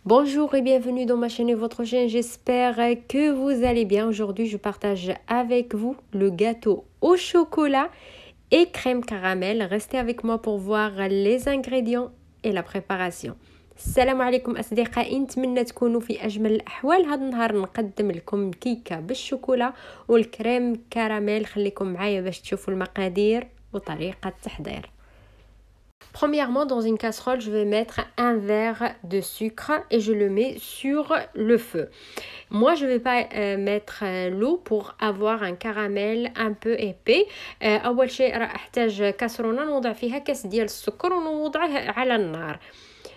Bonjour et bienvenue dans ma chaîne et votre chaîne, j'espère que vous allez bien. Aujourd'hui, je partage avec vous le gâteau au chocolat et crème caramel. Restez avec moi pour voir les ingrédients et la préparation. السلام عليكم أصدقائي، نتمنى تكونوا في أجمل الأحوال. هذا النهار نقدم لكم كيكة بالشوكولا والكريم كراميل. خليكم معايا باش تشوفوا المقادير وطريقة التحضير. Premièrement, dans une casserole, je vais mettre un verre de sucre et je le mets sur le feu. Moi, je ne vais pas mettre l'eau pour avoir un caramel un peu épais. أول شيء راح أحتاج كاسرونة نوضع فيها كاس ديال السكر ونوضعه على النار.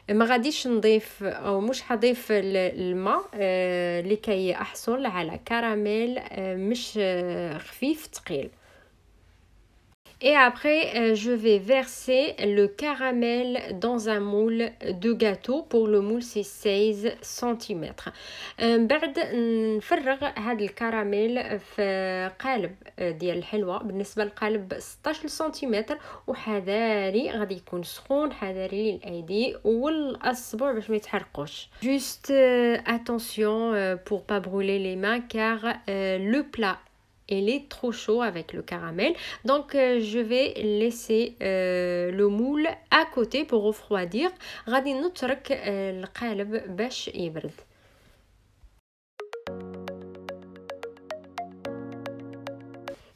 ما غاديش نضيف أو مش هضيف الماء لكي أحصل على كراميل مش خفيف ثقيل. Et après, je vais verser le caramel dans un moule de gâteau. Pour le moule, c'est 16 cm. بعد نفرغ هذا الكراميل في قالب ديال الحلوى. بالنسبة للقالب 16 سنتيمتر، وحذاري غادي يكون سخون، حذاري للأيدي والأصبع باش ما يتحرقوش. Juste attention pour pas brûler les mains car le plat il est trop chaud avec le caramel, donc je vais laisser le moule à côté pour refroidir. غادي نترك القالب باش يبرد.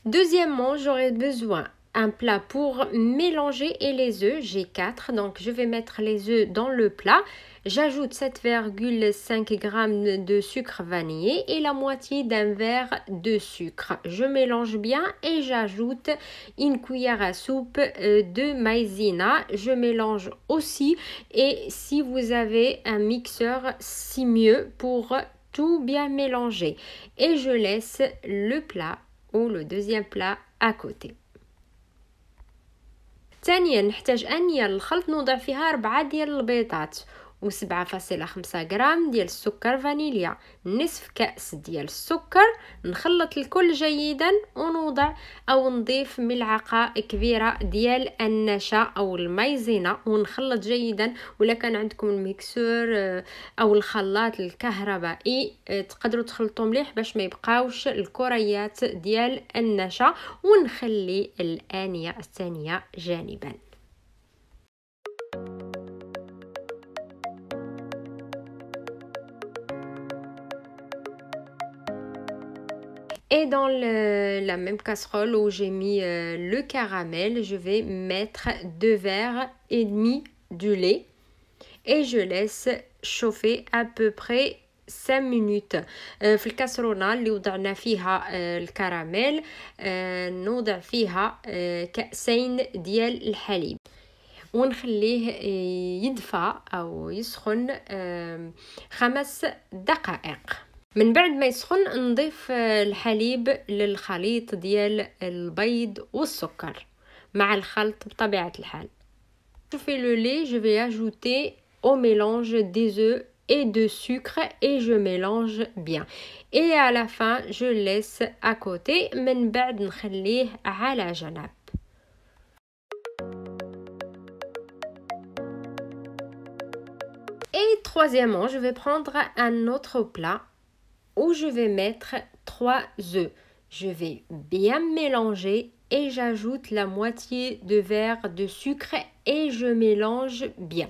Deuxièmement, j'aurai besoin un plat pour mélanger et les œufs. J'ai 4, donc je vais mettre les œufs dans le plat. J'ajoute 7,5 g de sucre vanillé et la moitié d'un verre de sucre. Je mélange bien et j'ajoute une cuillère à soupe de maïzena. Je mélange aussi, et si vous avez un mixeur, c'est mieux pour tout bien mélanger. Et je laisse le plat ou le deuxième plat à côté. ثانيا نحتاج أنية للخلط نوضع فيها 4 ديال البيضات و7.5 غرام ديال السكر فانيليا، نصف كأس ديال السكر. نخلط الكل جيدا ونوضع أو نضيف ملعقة كبيرة ديال النشا أو المايزينا ونخلط جيدا. ولا كان عندكم الميكسور أو الخلاط الكهربائي تقدروا تخلطوا مليح باش ما يبقاوش الكريات ديال النشا. ونخلي الآنية الثانية جانبا. Et dans la même casserole où j'ai mis le caramel, je vais mettre 2 verres et demi de lait et je laisse chauffer à peu près 5 minutes. في الكاسرونة اللي وضعنا فيها الكراميل نوضع فيها كأسين ديال الحليب ونخليه يدفى أو يسخن 5 دقائق. من بعد ما يسخن نضيف الحليب للخليط ديال البيض والسكر مع الخلط بطبيعة الحال. Je fais le lait, je vais ajouter au mélange des œufs et de sucre et je mélange bien. Et à la fin, je laisse à côté. من بعد نخليه على جنب. Et troisièmement, je vais prendre un autre plat où je vais mettre 3 œufs. Je vais bien mélanger et j'ajoute la moitié de verre de sucre et je mélange bien.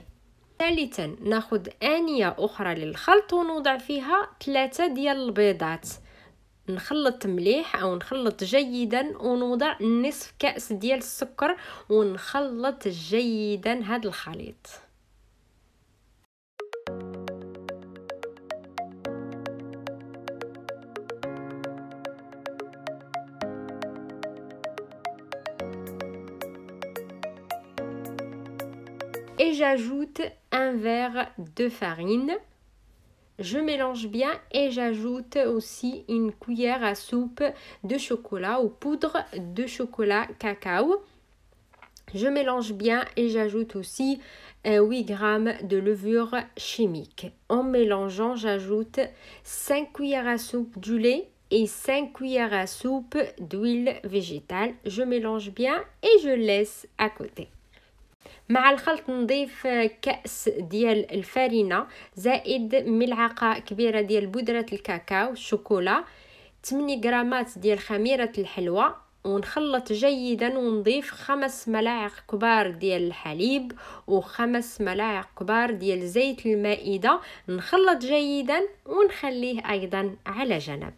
ثالثا ناخذ آنية أخرى للخلط ونوضع فيها 3 ديال البيضات. نخلط مليح أو نخلط جيدا ونوضع نصف كأس ديال السكر ونخلط جيدا هذا الخليط. Et j'ajoute un verre de farine. Je mélange bien et j'ajoute aussi une cuillère à soupe de chocolat ou poudre de chocolat cacao. Je mélange bien et j'ajoute aussi 8 g de levure chimique. En mélangeant, j'ajoute 5 cuillères à soupe du lait et 5 cuillères à soupe d'huile végétale. Je mélange bien et je laisse à côté. مع الخلط نضيف كأس ديال الفارينة زائد ملعقة كبيرة ديال بودرة الكاكاو الشوكولا، 8 غرامات ديال خميرة الحلوى، ونخلط جيدا ونضيف 5 ملاعق كبار ديال الحليب و5 ملاعق كبار ديال زيت المائدة. نخلط جيدا ونخليه أيضا على جنب.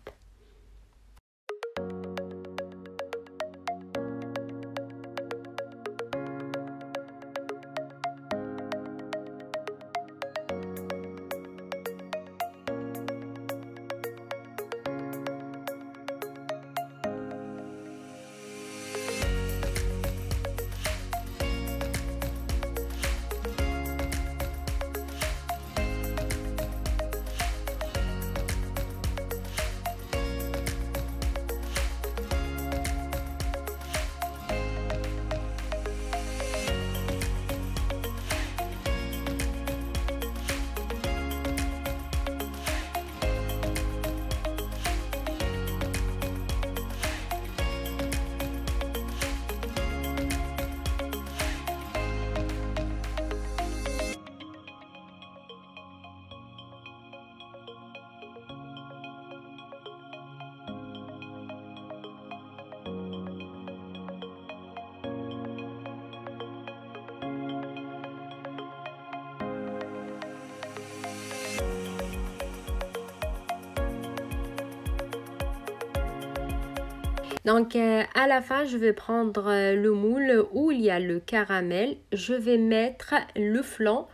Donc à la fin, je vais prendre le moule où il y a le caramel. Je vais mettre le flan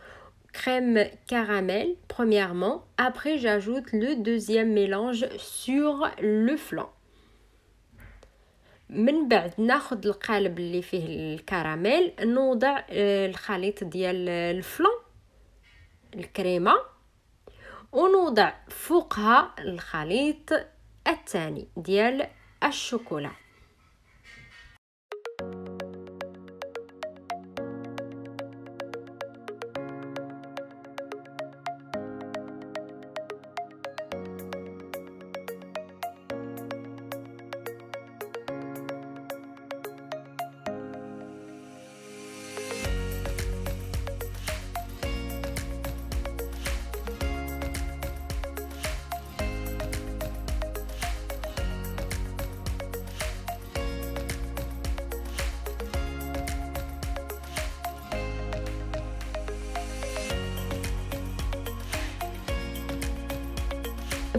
crème caramel premièrement. Après, j'ajoute le deuxième mélange sur le flan. من بعد ناخد القالب اللي فيه الكراميل، نوضع الخليط ديال الفلان الكريمه، ونوضع فوقها الخليط الثاني ديال الشوكولا.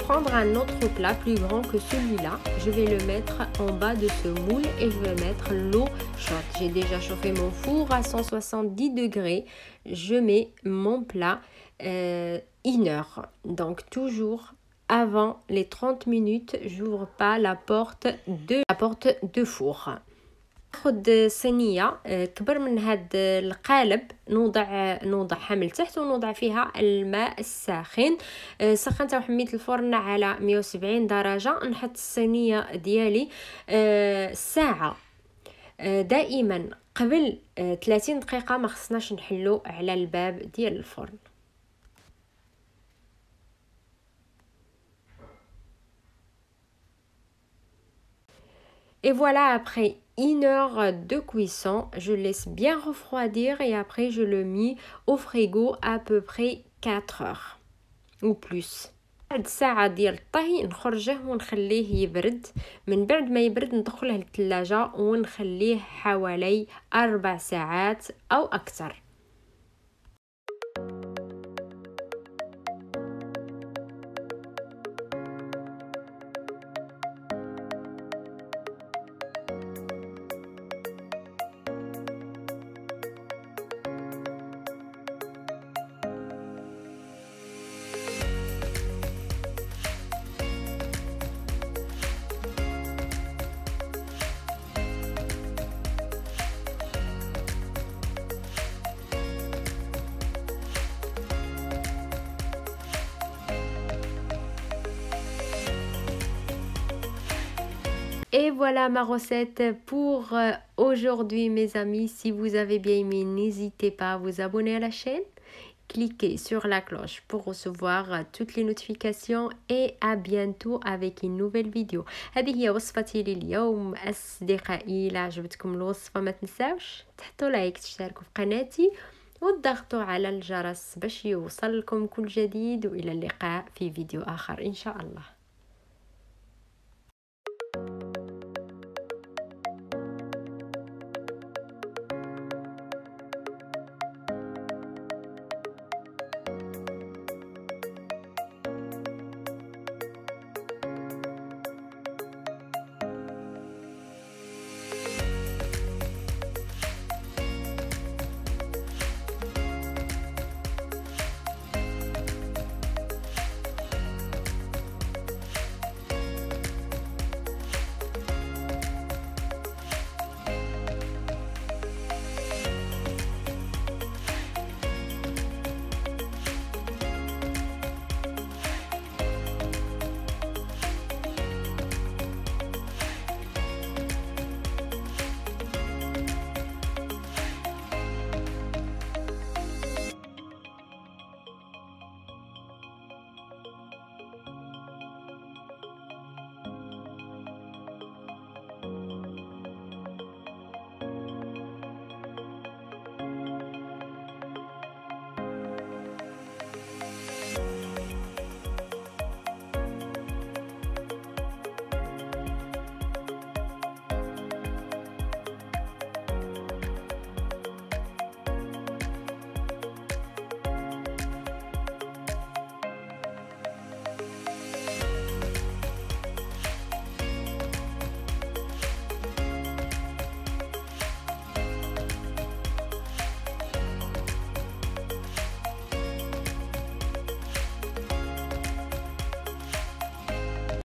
Prendre un autre plat plus grand que celui-là, je vais le mettre en bas de ce moule et je vais mettre l'eau chaude. J'ai déjà chauffé mon four à 170 degrés. Je mets mon plat 1 heure. Donc toujours avant les 30 minutes, j'ouvre pas la porte de four. ناخد صينيه كبر من هاد القالب، نوضعها من تحت ونوضع فيها الماء الساخن. سخنت وحميت الفرن على 170 درجه. نحط الصينيه ديالي ساعه. دائما قبل 30 دقيقه ما خصناش نحلو على الباب ديال الفرن. Et voilà, après 1 heure de cuisson, je laisse bien refroidir et après je le mets au frigo à peu près 4 heures ou plus. بعد ساعة ديال الطهي نخرجه ونخليه يبرد. من بعد ما يبرد ندخله للثلاجة ونخليه حوالي 4 ساعات أو أكثر. Et voilà ma recette pour aujourd'hui mes amis. Si vous avez bien aimé, n'hésitez pas à vous abonner à la chaîne cliquez sur la cloche pour recevoir toutes les notifications et à bientôt avec une nouvelle vidéo. هذه هي وصفتي لليوم أصدقائي. إذا عجبتكم الوصفة ما تنساوش تحطوا لايك، تشتركوا في قناتي وتضغطوا على الجرس باش يوصلكم كل جديد، وإلى اللقاء في فيديو آخر إن شاء الله.